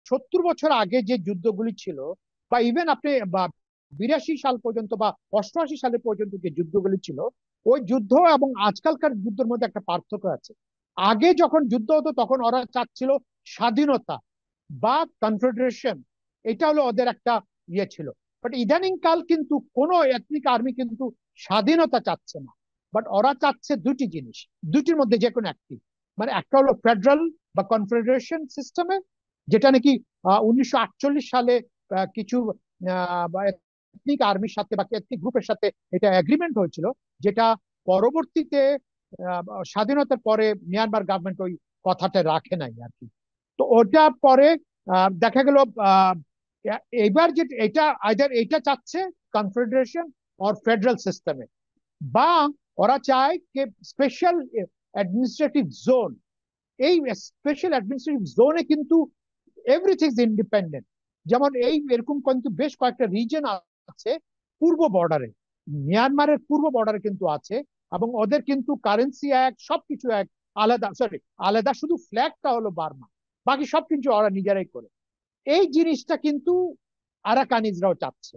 70 বছর আগে যে যুদ্ধগুলি ছিল, বা ইভেন আপনি বা 82 সাল পর্যন্ত বা 88 সালে পর্যন্ত যে যুদ্ধগুলি ছিল, ওই যুদ্ধ এবং আজকালকার যুদ্ধের মধ্যে একটা পার্থক্য আছে। আগে যখন যুদ্ধ হতো তখন ওরা চাচ্ছিল স্বাধীনতা বা কনফেডারেশন, এটা হলো ওদের একটা ইয়ে ছিল। বাট ইদানিং কাল কিন্তু কোন এথনিক আর্মি কিন্তু স্বাধীনতা চাচ্ছে না, বাট ওরা চাচ্ছে দুটি জিনিস, দুটির মধ্যে যে কোনো একটি। মানে একটা হলো ফেডারেল বা কনফেডারেশন সিস্টেমে, যেটা নাকি 1948 সালে কিছু এথনিক আর্মির সাথে বা এথনিক গ্রুপের সাথে এটা এগ্রিমেন্ট হয়েছিল, যেটা পরবর্তীতে স্বাধীনতার পরে মিয়ানমার গভর্নমেন্ট ওই কথাটা রাখে নাই আর কি। তো ওটা পরে দেখা গেল এবার যে এটা আইদার এটা চাচ্ছে কনফেডারেশন অর ফেডারেল সিস্টেমে, বা ওরা চায় যে স্পেশাল অ্যাডমিনিস্ট্রেটিভ জোন। এই স্পেশাল অ্যাডমিনিস্ট্রেটিভ জোনে কিন্তু এভরিথিং ইজ ইন্ডিপেন্ডেন্ট। যেমন এরকম কিন্তু বেশ কয়েকটা রিজন আছে পূর্ব বর্ডারে, মিয়ানমারের পূর্ব বর্ডারে কিন্তু আছে, এবং ওদের কিন্তু কারেন্সি এক, সবকিছু এক, আলাদা, সরি আলাদা শুধু ফ্ল্যাগটা হলো বার্মা, বাকি সবকিছু ওরা নিজেরাই করে। এই জিনিসটা কিন্তু আরাকানিজরাও চাচ্ছে।